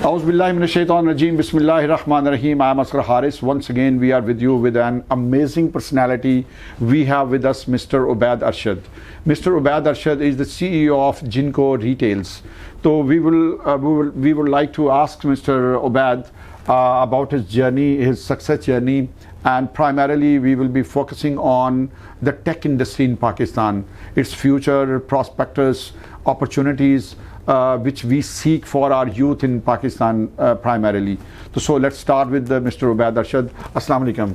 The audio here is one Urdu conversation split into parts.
A'udhu billahi minash shaitanir rajeem. Bismillahir Rahmanir Rahim. I am Asghar Haris. Once again, we are with you with an amazing personality. We have with us Mr. Ubaid Arshad. Mr. Ubaid Arshad is the CEO of Jinko Retails. So we would like to ask Mr. Ubaid about his journey, his success journey, and primarily we will be focusing on the tech industry in Pakistan, its future, prospects, opportunities, which we seek for our youth in Pakistan primarily. So let's start with Mr. Ubaid Arshad. Assalamu alaikum.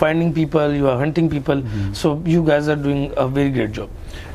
finding people, you are hunting people, so you guys are doing a very great job.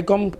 ICOM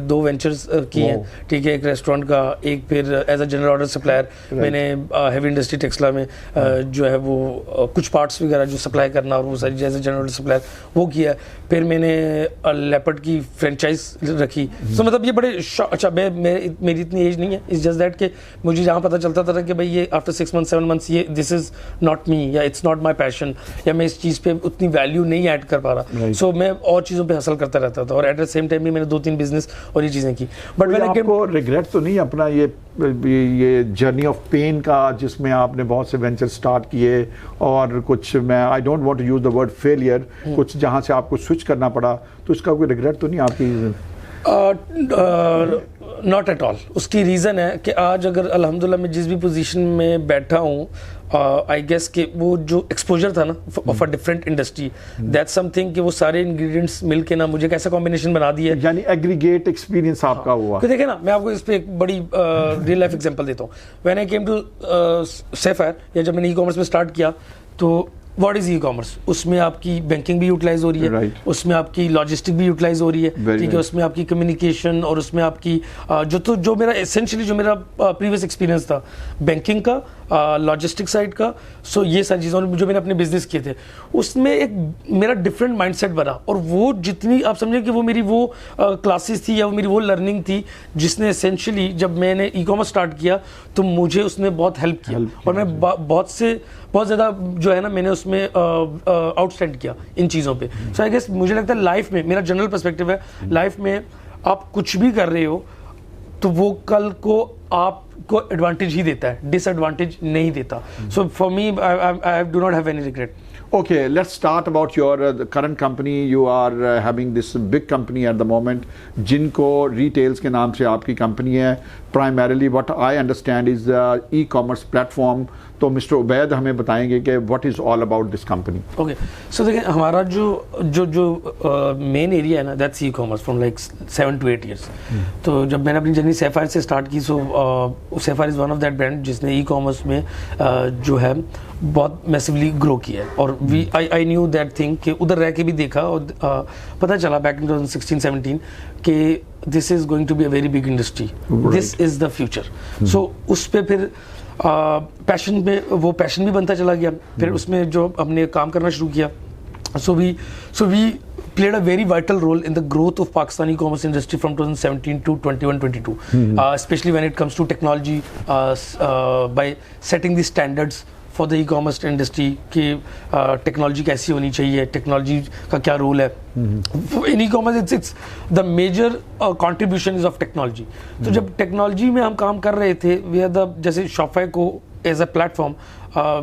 2 ventures کی ہیں, ٹھیک ہے, ایک ریسٹورینٹ کا, ایک پھر as a general order supplier میں نے ہیوی انڈسٹری ٹیکسلا میں جو ہے وہ کچھ پارٹس وغیرہ جو سپلائی کرنا اور وہ ساری as a general order supplier وہ کیا. پھر میں نے لیپرڈ کی فرینچائز رکھی. تو مطلب یہ بڑے اچھا, میری اتنی ایج نہیں ہے, اٹس جسٹ دیٹ کہ مجھے جہاں پتہ چلتا تھا کہ بھائی یہ آفٹر 6 months 7 months یہ دس از ناٹ می, یا اٹس ناٹ مائی پیشن, یا میں اس چیز پہ اتنی ویلیو نہیں ایڈ کر پا رہا, سو میں اور چیزوں پہ حاصل کرتا رہتا تھا. اور ایٹ دا سیم ٹائم بھی میں نے 2-3 بزنس اور یہ چیزیں کی. بٹ آپ کو ریگریٹ تو نہیں اپنا یہ جرنی آف پین کا, جس میں آپ نے بہت سے وینچر اسٹارٹ کیے اور کچھ, میں I don't want to use the word failure, کچھ جہاں سے آپ کو سوئچ کرنا پڑا, تو اس کا کوئی ریگریٹ تو نہیں آپ کی؟ Not at all. اس کی ریزن ہے کہ آج اگر الحمدللہ میں جس بھی پوزیشن میں بیٹھا ہوں, آئی گیس کہ وہ جو ایکسپوجر تھا نا of a different industry, that some thing کہ وہ سارے انگریڈینٹس مل کے نا مجھے ایک ایسا کمبینیشن بنا دیا ہے, یعنی ایگریگیٹ ایکسپیرینس آپ کا ہوا. دیکھیں نا, میں آپ کو اس پہ ایک بڑی ریئل لائف ایگزامپل دیتا ہوں. وین آئی کیم ٹو سیفائر, یا جب میں نے ای کامرس میں اسٹارٹ کیا, تو واٹ از ای کامرس, اس میں آپ کی بینکنگ بھی یوٹیلائز ہو رہی ہے, اس میں آپ کی لاجسٹک بھی یوٹیلائز ہو رہی ہے, ٹھیک ہے, اس میں آپ کی کمیونیکیشن, اور اس میں آپ کی جو میرا اسینشلی جو میرا پریویس ایکسپیرینس تھا بینکنگ کا, لاجسٹک سائڈ کا, سو یہ ساری چیزوں جو میں نے اپنے بزنس کیے تھے, اس میں ایک میرا ڈفرینٹ مائنڈ سیٹ بنا. اور وہ جتنی آپ سمجھیں کہ وہ میری وہ کلاسز تھی یا وہ میری وہ لرننگ تھی جس نے اسینشلی جب میں نے ای کامرس اسٹارٹ کیا تو مجھے اس نے بہت ہیلپ کیا, اور میں بہت زیادہ جو ہے نا میں نے اس میں آؤٹ اسٹینڈ کیا ان چیزوں پہ. سو آئی گیس مجھے لگتا ہے لائف میں, میرا جنرل پرسپیکٹیو ہے, لائف میں آپ کچھ بھی کر رہے ہو تو وہ کل کو آپ کو ایڈوانٹیج ہی دیتا ہے, ڈس ایڈوانٹیج نہیں دیتا. So for me I do not have any regret. Okay, let's start about your current company. You are having this big company at the moment, Jinko Retails کے نام سے آپ کی کمپنی ہے. Primarily what I understand is e-commerce platform. تو مسٹر عبید ہمیں بتائیں گے کہ what is all about this company. Okay, so دیکھیں ہمارا جو مین ایریا ہے نا, that's e-commerce from like 7 to 8 years. تو جب میں نے اپنی جرنی سیفائر سے اسٹارٹ کی, so Sapphire is one of that brand جس نے ای کامرس میں جو ہے بہت میسیولی گرو کیا ہے. اور آئی نیو دیٹ تھنگ کہ ادھر رہ کے بھی دیکھا, اور پتہ چلا بیک ان 2016-17 کہ this is going to be a very big industry, this is the future. So اس پہ پھر پیشن میں وہ پیشن بھی بنتا چلا گیا. پھر اس میں جو ہم نے کام کرنا شروع کیا, سو وی played a very vital role in the growth of Pakistani e-commerce industry from 2017 to 21-22, especially when it comes to technology, by setting the standards for the e-commerce industry کہ ٹیکنالوجی کیسی ہونی چاہیے, ٹیکنالوجی کا کیا رول ہے. in e-commerce it's the major contribution is of technology. تو جب ٹیکنالوجی میں ہم کام کر رہے تھے, we are the جیسے Shopify کو as a platform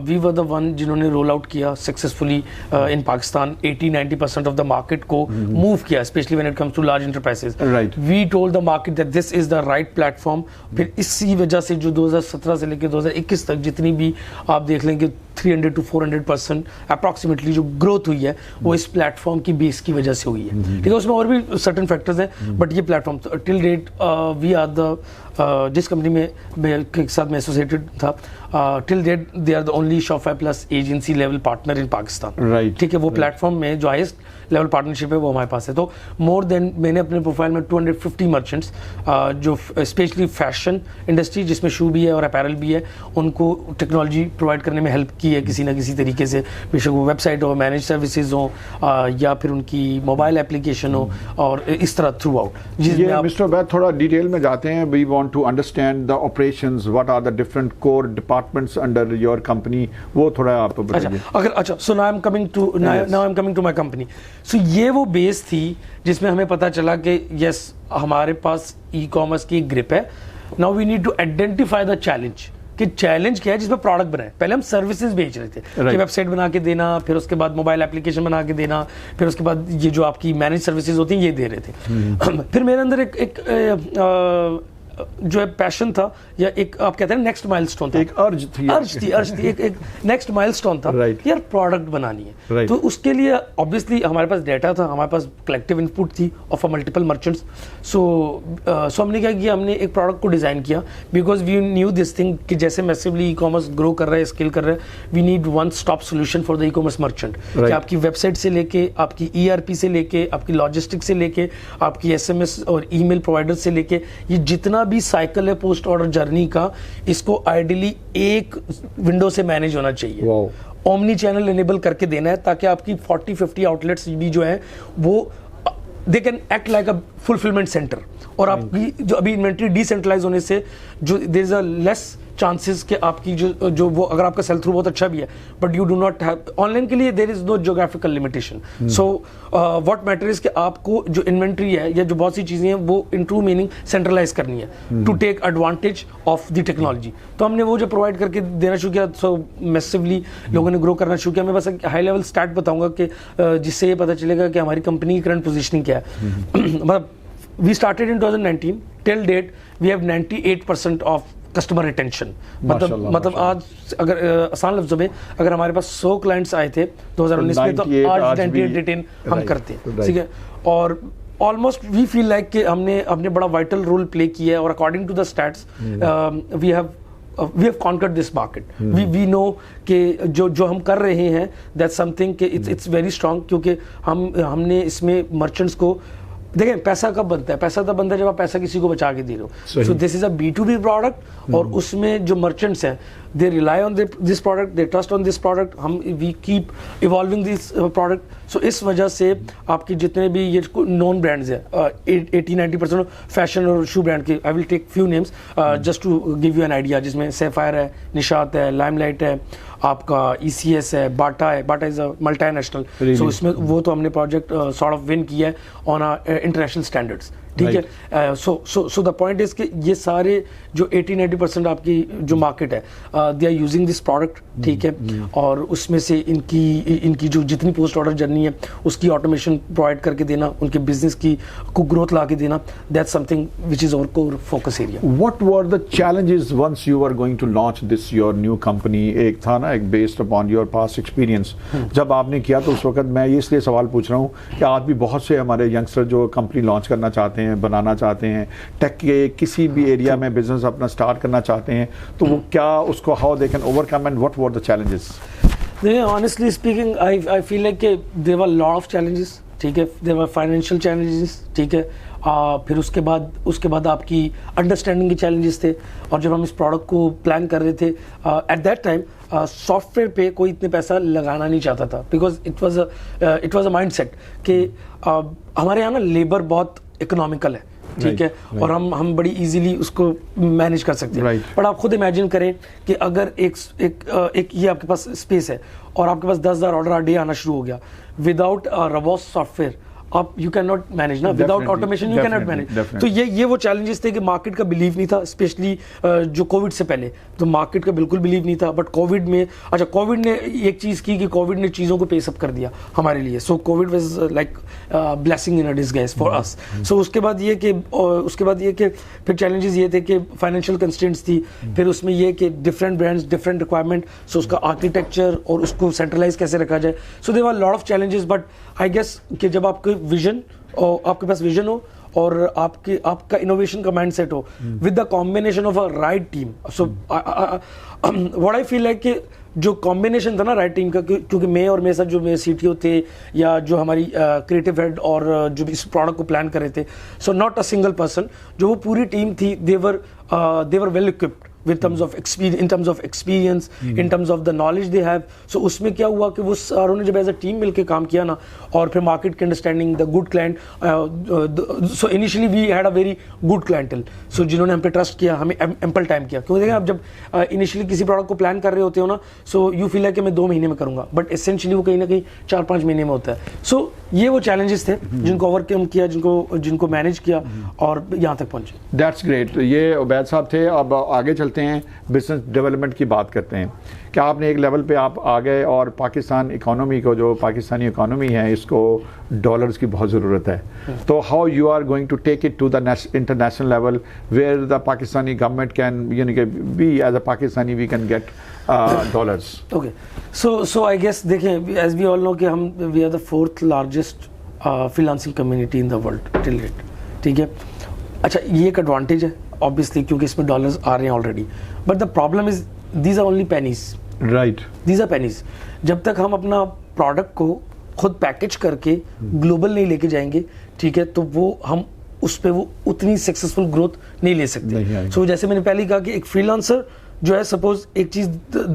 we were the one جنہوں نے رول آؤٹ کیا successfully in Pakistan. 80-90% of the market کو موو کیا, especially when it comes to large enterprises. We told the market that this is the right platform. پھر اسی وجہ سے جو 2017 سے لے کے 2021 تک جتنی بھی آپ دیکھ لیں کہ 300 to 400% اپروکسیمیٹلی جو گروتھ ہوئی ہے وہ اس پلیٹ فارم کی بیس کی وجہ سے ہوئی ہے. ٹھیک ہے, اس میں اور بھی سرٹن فیکٹرز ہیں, بٹ یہ platform till date we are the جس کمپنی میں کے ساتھ میں ایسوسیٹڈ تھا, till date they are the only Shopify plus agency level partner in Pakistan. ٹھیک ہے, وہ پلیٹ فارم میں جو ہائیسٹ لیول پارٹنرشپ ہے وہ ہمارے پاس ہے. تو مور دین میں نے اپنے پروفائل میں 250 مرچنٹس جو اسپیشلی فیشن انڈسٹری جس میں شو بھی ہے اور اپیرل بھی ہے, ان کو ٹیکنالوجی پرووائڈ کرنے میں ہیلپ کی ہے کسی نہ کسی طریقے سے, بے شک وہ ویب سائٹ ہو, مینیج سروسز ہوں, یا پھر ان کی موبائل اپلیکیشن ہو, اور اس طرح تھرو آؤٹ. مسٹر عبید تھوڑا ڈیٹیل میں جاتے ہیں. We want to understand the operations, what are the different core departments under your company, وہ تھوڑا آپ بتائیے. اچھا, so now I am coming to my company. So یہ وہ بیس تھی جس میں ہمیں پتا چلا کہ یس ہمارے پاس ای کامرس کی ایک گرپ ہے. Now we need to identify the challenge, کہ چیلنج کیا ہے جس میں پروڈکٹ بنائے. پہلے ہم سروسز بیچ رہے تھے کہ ویب سائٹ بنا کے دینا, پھر اس کے بعد موبائل اپلیکیشن بنا کے دینا, پھر اس کے بعد یہ جو آپ کی مینیج سروسز ہوتی ہیں یہ دے رہے تھے. پھر میرے اندر ایک جو ہے پیشن تھا یا ایک آپ کہتے ہیں نیکسٹ مائلسٹون تھا, ایک ارج تھی ایک نیکسٹ مائلسٹون تھا کہ یار پروڈکٹ بنانی ہے. تو اس کے لیے obviously ہمارے پاس ڈیٹا تھا, ہمارے پاس کلیکٹیو ان پٹ تھی آف ملٹیپل مرچنٹس. سو ہم نے کیا کیا, ہم نے ایک پروڈکٹ کو ڈیزائن کیا because we knew this thing کہ جیسے میسیولی ای کامرس گرو کر رہا ہے, اسکیل کر رہا ہے, we need one stop solution for the e commerce merchant. کہ آپ کی ویب سائٹ سے لے کے, آپ کی ای آر پی سے لے کے, آپ کی لاجسٹک سے لے کے, آپ کی ایس ایم ایس اور ای میل پرووائڈر سے لے کے, یہ جتنا بھی سائیکل ہے پوسٹ آرڈر جرنی کا, اس کو آئیڈیلی ایک ونڈو سے مینیج ہونا چاہیے. اومنی چینل انیبل کر کے دینا ہے تاکہ آپ کی 40-50 آؤٹلیٹس بھی جو ہیں وہ they can act like a fulfilment centre. اور آپ کی جو ابھی انوینٹری ڈی سینٹرلائز ہونے سے جو دیر از اے لیس چانسز کہ آپ کی جو وہ اگر آپ کا سیل تھرو بہت اچھا بھی ہے but you do not have online کے لیے there is no geographical limitation. So what matter is کہ آپ کو جو انوینٹری ہے یا جو بہت سی چیزیں ہیں وہ ان ٹرو میننگ سینٹرلائز کرنی ہے to take advantage of the technology. تو ہم نے وہ جو پرووائڈ کر کے دینا شروع کیا, سو میسیولی لوگوں نے گرو کرنا شروع کیا. میں بس ایک ہائی لیول اسٹارٹ بتاؤں گا کہ جس سے یہ پتہ چلے گا کہ ہماری کمپنی کی کرنٹ پوزیشننگ کیا ہے. مطلب we started in 2019 till date we have 98% of customer retention. مطلب آج اگر آسان لفظوں میں اگر ہمارے پاس 100 کلائنٹس آئے تھے 2019 میں تو آج 98 ریٹین ہم کرتے ہیں, ٹھیک ہے. اور آلموسٹ وی فیل لائک کہ ہم نے بڑا وائٹل رول پلے کیا ہے. اور according to the status we have conquered this market. We know کہ جو ہم کر رہے ہیں that's something کہ it's very strong, کیونکہ ہم نے اس میں مرچنٹس کو دیکھیں پیسہ کب بنتا ہے, پیسہ تب بنتا ہے جب آپ پیسہ کسی کو بچا کے دے رہے ہو. سو دس از اے B2B پروڈکٹ اور اس میں جو مرچنٹس ہیں they rely on this product, they trust on this product. ہم we keep evolving this product. So اس وجہ سے آپ کی جتنے بھی یہ نون برانڈز ہیں 80-90% فیشن اور شو برانڈ کے, I will take few names just to give you an idea, جس میں سیفائر ہے, نشاط ہے, لائم لائٹ ہے, آپ کا ای سی ایس ہے, باٹا ہے. Bata is a multinational. So اس میں وہ تو ہم نے پروجیکٹ سارٹ آف ون کیا ہے آن انٹرنیشنل اسٹینڈرڈس, ٹھیک ہے. سو دا پوائنٹ از کہ یہ سارے جو 80-90% آپ کی جو مارکیٹ ہے they are using this product, ٹھیک ہے. اور اس میں سے ان کی جو جتنی پوسٹ آرڈر جرنی ہے اس کی آٹومیشن پرووائڈ کر کے دینا, ان کے بزنس کی کو گروتھ لا کے دینا, that's some thing which is our core focus area. What were the challenges once you are going to launch this your new company? ایک تھا نا, ایک based upon your past experience جب آپ نے کیا, تو اس وقت میں یہ اس لیے سوال پوچھ رہا ہوں کہ آج بھی بہت سے ہمارے ینگسٹر جو کمپنی لانچ کرنا چاہتے ہیں, بنانا چاہتے ہیں, ٹیک کے کسی بھی ایریا میں بزنس اپنا اسٹارٹ کرنا چاہتے ہیں, تو وہ کیا اس کو how they can over come and what were the challenges? Honestly speaking, I feel like there were a lot of challenges, ٹھیک ہے. there were financial challenges, ٹھیک ہے. پھر اس کے بعد آپ کی انڈرسٹینڈنگ کے چیلنجز تھے. اور جب ہم اس پروڈکٹ کو پلان کر رہے تھے at that time software پہ کوئی اتنے پیسہ لگانا نہیں چاہتا تھا, because it was a mindset کہ ہمارے یہاں نا لیبر بہت اکنامیکل ہے, ٹھیک ہے, اور ہم بڑی ایزیلی اس کو مینیج کر سکتے ہیں. بٹ آپ خود امیجن کریں کہ اگر ایک یہ آپ کے پاس اسپیس ہے اور آپ کے پاس 10,000 آرڈر آ ڈے آنا شروع ہو گیا وداؤٹ روبوسٹ سافٹ ویئر, آپ یو کین ناٹ مینیج نا, without automation you can not manage. تو یہ وہ چیلنجز تھے کہ مارکیٹ کا بلیو نہیں تھا, اسپیشلی جو کووڈ سے پہلے تو مارکیٹ کا بالکل بلیو نہیں تھا. بٹ کووڈ میں کووڈ نے ایک چیز کی کہ کووڈ نے چیزوں کو پیس اپ کر دیا ہمارے لیے. So covid was like blessing in a disguise for us. So اس کے بعد یہ کہ پھر چیلنجز یہ تھے کہ فائنینشیل کنسٹرینٹس تھی, پھر اس میں یہ کہ different brands different requirement, so اس کا آرکیٹیکچر اور اس کو سینٹرلائز کیسے رکھا جائے. So there are lot of challenges. But I guess کہ جب آپ کے ویژن آپ کے پاس ویژن ہو اور آپ کا انوویشن کا مائنڈ سیٹ ہو with the combination of a right team. So what I feel like کہ جو کمبینیشن تھا نا رائٹ ٹیم کا, کیونکہ میں اور میرے ساتھ جو میرے سی ٹی او تھے یا جو ہماری کریٹو ہیڈ اور جو اس پروڈکٹ کو پلان کر رہے تھے, so not a single person, جو وہ پوری ٹیم تھی, they were well equipped in terms of experience, in terms of the knowledge they have. So اس میں کیا ہوا کہ وہ ساروں نے جب ایز اے ٹیم مل کے کام کیا نا, اور پھر مارکیٹ کی understanding, the good client. So initially we had a very good clientele, so جنہوں نے ہم پہ ٹرسٹ کیا, ہمیں ایمپل ٹائم کیا. کیونکہ دیکھیں آپ جب انیشلی کسی پروڈکٹ کو پلان کر رہے ہوتے ہو نا, سو یو فیل ہے کہ میں 2 مہینے میں کروں گا, بٹ اسینشلی وہ کہیں نہ کہیں 4-5 مہینے میں ہوتا ہے. سو یہ وہ چیلنجز تھے جن کو اوور کم کیا, جن کو مینیج کیا اور یہاں تک پہنچے. That's great. یہ عبید صاحب تھے. اب آگے چلتے چلتے ہیں بزنس ڈیولپمنٹ کی بات کرتے ہیں. کیا آپ نے ایک لیول پہ آپ آ گئے اور پاکستان اکانومی کو, جو پاکستانی اکانومی ہے, اس کو ڈالرز کی بہت ضرورت ہے, تو how you are going to take it to the international level where the Pakistani government can, یعنی کہ be as a Pakistani we can get dollars. Okay, so I guess دیکھیں, ایز وی آل نو کہ ہم we are the 4th largest financing community in the world till date. ٹھیک ہے, اچھا یہ ایک ایڈوانٹیج ہے obviously کیونکہ اس میں ڈالرز آ رہے ہیں already, but the problem is these are only pennies. Right, these are pennies. جب تک ہم اپنا پروڈکٹ کو خود پیکج کر کے گلوبل نہیں لے کے جائیں گے, ٹھیک ہے, تو وہ ہم اس پہ وہ اتنی سکسیزفل گروتھ نہیں لے سکتے. سو جیسے میں نے پہلے کہا کہ ایک فری لانسر جو ہے سپوز ایک چیز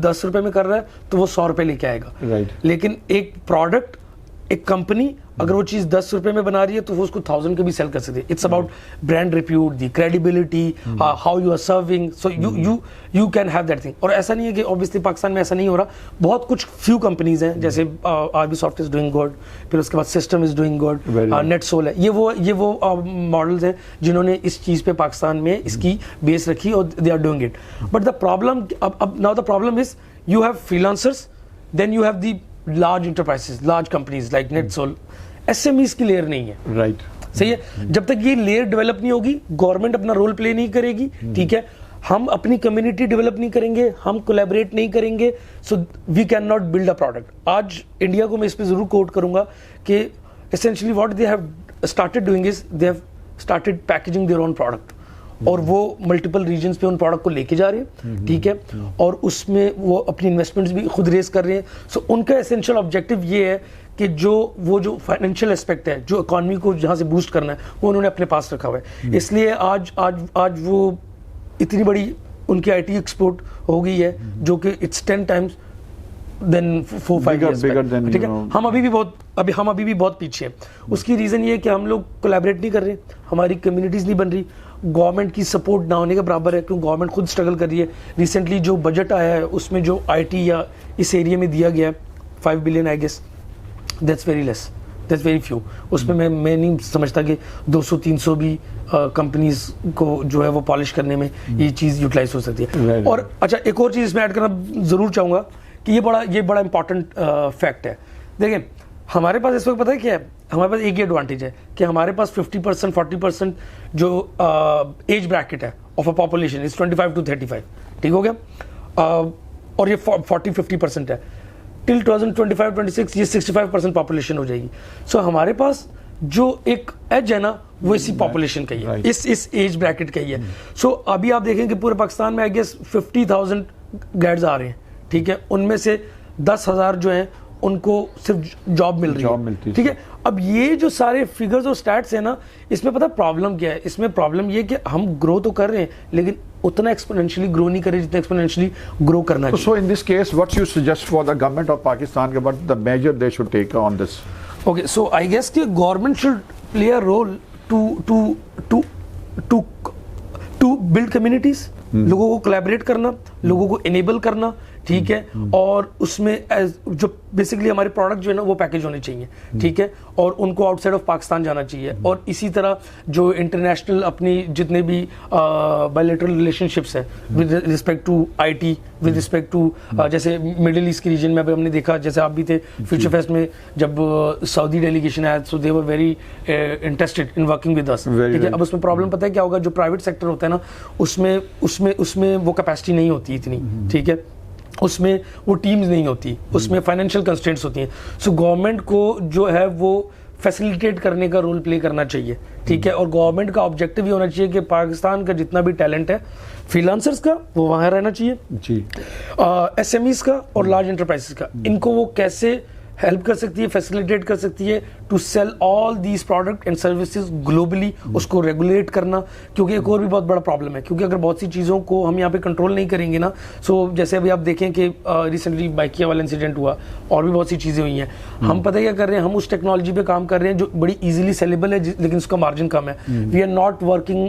10 روپے میں کر رہا ہے تو وہ 100 روپے لے کے آئے گا, لیکن ایک پروڈکٹ, ایک کمپنی اگر وہ چیز 10 روپے میں بنا رہی ہے تو وہ اس کو 1000 کے بھی سیل کر سکتی ہے. It's about brand repute, the credibility, how you are serving, so you can have that thing. اور ایسا نہیں ہے کہ اوبیسلی پاکستان میں ایسا نہیں ہو رہا, بہت کچھ فیو کمپنیز ہیں جیسے R B soft is doing good, پھر اس کے بعد system is doing good, NetSol ہے, یہ وہ ماڈلز ہیں جنہوں نے اس چیز پہ پاکستان میں اس کی بیس رکھی اور they are doing it. But the problem now the problem is you have freelancers, then you have the large enterprises, large companies like NetSol. S M Es کی لیئر نہیں ہے. رائٹ, صحیح ہے. جب تک یہ لیئر ڈیولپ نہیں ہوگی, گورنمنٹ اپنا رول پلے نہیں کرے گی, ٹھیک ہے, ہم اپنی کمیونٹی ڈیولپ نہیں کریں گے, ہم کولیبریٹ نہیں کریں گے, so we can not build a product. آج انڈیا کو میں اس پہ ضرور کوٹ کروں گا کہ essentially what they have started doing is they have started packaging their own product, اور وہ ملٹیپل ریجنس پہ ان پروڈکٹ کو لے کے جا رہے ہیں, ٹھیک ہے, اور اس میں وہ اپنی انویسٹمنٹس بھی خود ریز کر رہے ہیں. سو ان کا اسینشیل آبجیکٹیو یہ ہے کہ جو فائنینشیل اسپیکٹ ہے, جو اکانومی کو جہاں سے بوسٹ کرنا ہے, وہ انہوں نے اپنے پاس رکھا ہوا ہے. اس لیے آج وہ اتنی بڑی ان کی آئی ٹی ایکسپورٹ ہو گئی ہے جو کہ it's 10 times than 4-5 years back. ٹھیک ہے, ہم ابھی بھی بہت پیچھے ہیں. اس کی ریزن یہ ہے کہ ہم لوگ کولیبریٹ نہیں کر رہے, ہماری کمیونٹیز نہیں بن رہی, گورنمنٹ کی سپورٹ نہ ہونے کے برابر ہے, کیونکہ گورنمنٹ خود اسٹرگل کر رہی ہے. ریسنٹلی جو بجٹ آیا ہے اس میں جو آئی ٹی یا اس ایریا میں دیا گیا ہے 5 billion I guess, that's very less, that's very few. اس میں میں نہیں سمجھتا کہ 200-300 بھی کمپنیز کو جو ہے وہ پالش کرنے میں یہ چیز یوٹیلائز ہو سکتی ہے. اور اچھا ایک اور چیز اس میں ایڈ کرنا ضرور چاہوں گا کہ یہ بڑا امپورٹنٹ فیکٹ ہے. دیکھیں ہمارے پاس اس وقت پتہ ہے کیا ہے, ہمارے پاس ایک ہی ایڈوانٹیج ہے کہ ہمارے پاس 50% 40% جو ایج بریکٹ ہے of a population is 25 to 35. ٹھیک ہو گیا, اور یہ 40-50% ہے. ٹل 2025-26 یہ 65% پاپولیشن ہو جائے گی. سو ہمارے پاس جو ایک ایج ہے نا وہ اسی پاپولیشن کا ہی ہے, اس ایج بریکٹ کا ہی ہے. سو ابھی آپ دیکھیں کہ پورے پاکستان میں آئی گیس 50,000 گریڈز آ رہے ہیں, ٹھیک ہے, ان میں سے 10,000 جو ہیں ان کو صرف جاب مل رہی ہے, ٹھیک ہے. اب یہ جو سارے فگرز اور سٹیٹس ہیں نا, اس میں پتہ پرابلم کیا ہے, اس میں پرابلم یہ کہ ہم گرو تو کر رہے ہیں لیکن اتنا ایکسپونینشلی گرو نہیں کر رہے جتنا ایکسپونینشلی گرو کرنا چاہیے. So in this case what you suggest for the government of Pakistan, what the measure they should take on this? Okay, so I guess کہ government should play a role to build communities, لوگوں کو collaborate کرنا, لوگوں کو enable کرنا, ٹھیک ہے, اور اس میں جو بیسکلی ہمارے پروڈکٹ جو ہے نا وہ پیکج ہونے چاہیے, ٹھیک ہے, اور ان کو آؤٹ سائڈ آف پاکستان جانا چاہیے. اور اسی طرح جو انٹرنیشنل اپنی جتنے بھی بائیلیٹرل ریلیشن شپس ہیں with respect to I T, with respect to جیسے مڈل ایسٹ کی ریجن میں ابھی ہم نے دیکھا, جیسے آپ بھی تھے فیوچر فیسٹ میں جب سعودی ڈیلیگیشن آیا, so they were very interested in working with us, ٹھیک ہے. اب اس میں پرابلم پتہ ہے کیا ہوگا, جو پرائیویٹ سیکٹر ہوتا ہے نا اس میں وہ کیپیسٹی نہیں ہوتی اتنی, ٹھیک ہے, اس میں وہ ٹیمز نہیں ہوتی, اس میں فائنینشیل کنسٹرینٹس ہوتی ہیں. سو گورنمنٹ کو جو ہے وہ فیسیلیٹیٹ کرنے کا رول پلے کرنا چاہیے, ٹھیک ہے, اور گورنمنٹ کا آبجیکٹیو یہ ہونا چاہیے کہ پاکستان کا جتنا بھی ٹیلنٹ ہے فری لانسرز کا وہ وہاں رہنا چاہیے, جی, ایس ایم ایز کا اور لارج انٹرپرائزز کا, ان کو وہ کیسے ہیلپ کر سکتی ہے, فیسیلیٹیٹ کر سکتی ہے to sell all these product and services globally, اس کو ریگولیٹ کرنا. کیونکہ ایک اور بھی بہت بڑا پرابلم ہے, کیونکہ اگر بہت سی چیزوں کو ہم یہاں پہ کنٹرول نہیں کریں گے نا, سو جیسے ابھی آپ دیکھیں کہ ریسنٹلی بائکیا والا انسیڈنٹ ہوا, اور بھی بہت سی چیزیں ہوئی ہیں. ہم پتہ کیا کر رہے ہیں, ہم اس ٹیکنالوجی پہ کام کر رہے ہیں جو بڑی ایزیلی سیلیبل ہے لیکن اس کا مارجن کم ہے. We are not working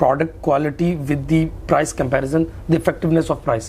product quality with the price comparison, the effectiveness of price.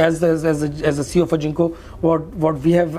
as a CEO of Ajinko, what we have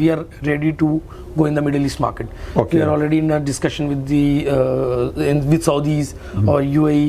we are ready to go in the Middle East market. We are already in a discussion with with Saudis or UAE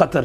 Qatar.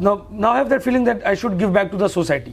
now I have that feeling that I should give back to the society.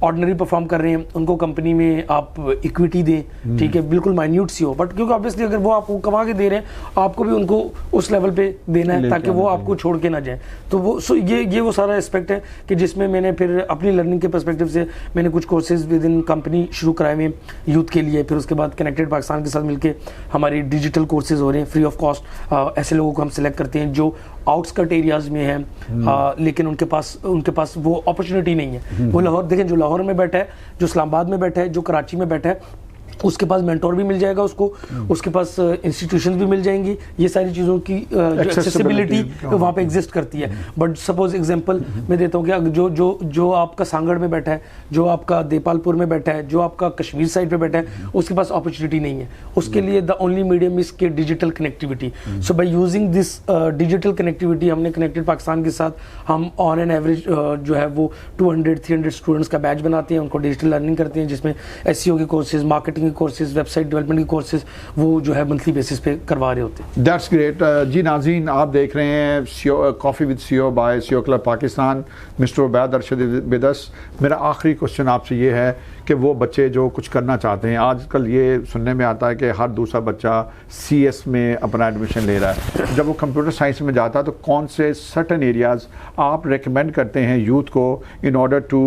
Ordinary perform کر رہے ہیں ان کو کمپنی میں آپ اکویٹی دیں, ٹھیک ہے, بالکل مائنیوٹ سی ہو, بٹ کیونکہ آبویسلی اگر وہ آپ کو کما کے دے رہے ہیں آپ کو بھی ان کو اس لیول پہ دینا ہے تاکہ وہ آپ کو چھوڑ کے نہ جائیں. تو وہ یہ وہ سارا اسپیکٹ ہے کہ جس میں میں نے پھر اپنی لرننگ کے پرسپیکٹو سے میں نے کچھ کورسز ود ان کمپنی شروع کرائے ہوئے یوتھ کے لیے. پھر اس کے بعد کنیکٹڈ پاکستان کے ساتھ مل کے ہماری ڈیجیٹل کورسز ہو رہے ہیں فری آف کاسٹ. ایسے لوگوں کو ہم سلیکٹ کرتے ہیں جو آؤٹسکٹ ایریاز میں ہیں لیکن ان کے پاس وہ اپرچونیٹی نہیں ہے. وہ لاہور دیکھیں, جو لاہور میں بیٹھا ہے, جو اسلام آباد میں بیٹھا ہے, جو کراچی میں بیٹھا ہے, اس کے پاس مینٹور بھی مل جائے گا, اس کے پاس انسٹیٹیوشنز بھی مل جائیں گی. یہ ساری چیزوں کی جو ایکسیسیبلٹی وہاں پہ ایگزسٹ کرتی ہے. بٹ سپوز ایگزامپل میں دیتا ہوں کہ جو آپ کا سانگڑ میں بیٹھا ہے, جو آپ کا دیپال پور میں بیٹھا ہے, جو آپ کا کشمیر سائڈ پہ بیٹھا ہے, اس کے پاس اپرچونیٹی نہیں ہے. اس کے لیے دا اونلی میڈیم از کہ digital connectivity. So by using this digital connectivity ہم نے کنیکٹڈ پاکستان کے ساتھ ہم آن این ایوریج جو ہے وہ 200-300 اسٹوڈنٹس کا بیچ بناتے ہیں, ان کو ڈیجیٹل لرننگ کرتے ہیں جس میں SEO کے courses, marketing courses, website development کے کورسز وہ جو ہے منتھلی بیسس پہ کروا رہے ہوتے ہیں. That's great. جی ناظرین, آپ دیکھ رہے ہیں کافی with CEO by CEO club Pakistan, mister Ubaid Arshad with us. میرا آخری کوشچن آپ سے یہ ہے کہ وہ بچے جو کچھ کرنا چاہتے ہیں, آج کل یہ سننے میں آتا ہے کہ ہر دوسرا بچہ CS میں اپنا ایڈمیشن لے رہا ہے. جب وہ کمپیوٹر سائنس میں جاتا ہے تو کون سے سرٹن ایریاز آپ ریکمینڈ کرتے ہیں یوتھ کو in order to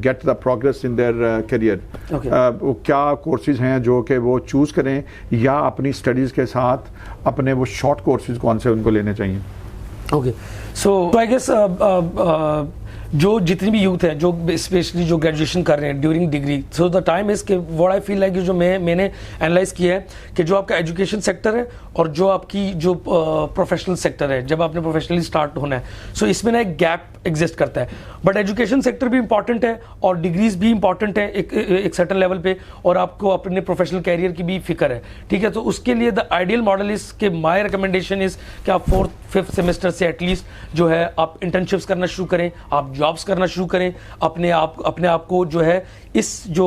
get the progress in their career? کیا کورسز ہیں جو کہ وہ چوز کریں, یا اپنی اسٹڈیز کے ساتھ اپنے وہ شارٹ کورسز کون سے ان کو لینے چاہیے؟ اوکے, سو آئی گیس جو جتنی بھی یوتھ ہے جو اسپیشلی جو گریجویشن کر رہے ہیں during degree, so the time is کہ واٹ آئی فیل لائک جو میں نے انالائز کیا ہے کہ جو آپ کا ایجوکیشن سیکٹر ہے اور جو آپ کی جو پروفیشنل سیکٹر ہے, جب آپ نے پروفیشنلی اسٹارٹ ہونا ہے, سو اس میں نا ایک گیپ ایگزسٹ کرتا ہے. بٹ ایجوکیشن سیکٹر بھی امپورٹنٹ ہے اور ڈگریز بھی امپورٹنٹ ہے ایک سرٹن لیول پہ, اور آپ کو اپنے پروفیشنل کیریئر کی بھی فکر ہے, ٹھیک ہے. تو اس کے لیے دا آئیڈیل ماڈل از کہ مائی ریکمنڈیشن از کہ آپ 4th-5th سیمسٹر سے ایٹ لیسٹ جو ہے آپ انٹرنشپس کرنا شروع کریں, آپ جابس کرنا شروع کریں, اپنے آپ کو جو ہے اس جو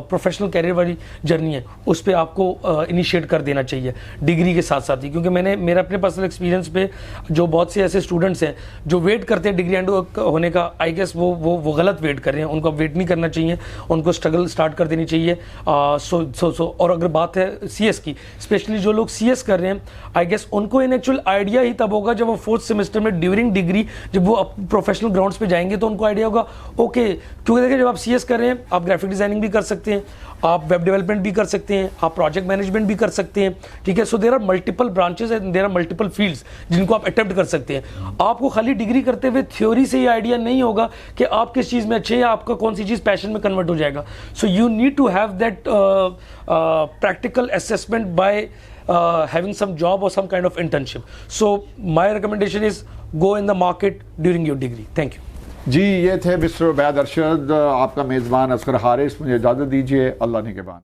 پروفیشنل کیریئر والی جرنی ہے اس پہ آپ کو انیشیٹ کر دینا چاہیے ڈگری کے ساتھ ساتھ ہی. کیونکہ میرا اپنے پرسنل ایکسپیرینس پہ جو بہت سے ایسے اسٹوڈنٹس ہیں جو ویٹ کرتے ہیں ڈگری اینڈ ہونے کا, آئی گیس وہ غلط ویٹ کر رہے ہیں. ان کو ویٹ نہیں کرنا چاہیے, ان کو اسٹرگل اسٹارٹ کر دینی چاہیے. اور اگر بات ہے CS کی, اسپیشلی جو لوگ CS کر رہے ہیں, آئی گیس ان کو ان ایکچوئل آئیڈیا ہی تب ہوگا جب وہ 4th سیمسٹر میں ڈیورنگ ڈگری جب وہ پروفیشنل گراؤنڈس پہ جائیں گے تو ان کو آئیڈیا ہوگا اوکے. کیونکہ دیکھیں جب آپ CS کر رہے ہیں آپ گرافک ڈیزائننگ بھی کر سکتے ہیں, آپ ویب ڈیولپمنٹ بھی کر سکتے ہیں, آپ پروجیکٹ مینجمنٹ بھی کر سکتے ہیں, ٹھیک ہے. So there are multiple branches and there are multiple fields جن کو آپ اٹیمپٹ کر سکتے ہیں. آپ کو خالی ڈگری کرتے ہوئے تھیوری سے یہ آئیڈیا نہیں ہوگا کہ آپ کس چیز میں اچھے ہیں, آپ کا کون سی چیز پیشن میں کنورٹ ہو جائے گا. So you need to have that practical assessment by having some job or some kind of internship. So my recommendation is go in the market during your degree. Thank you. جی یہ تھے مسٹر عبید ارشد, آپ کا میزبان اصغر حارث. مجھے اجازت دیجیے, اللہ نگہبان.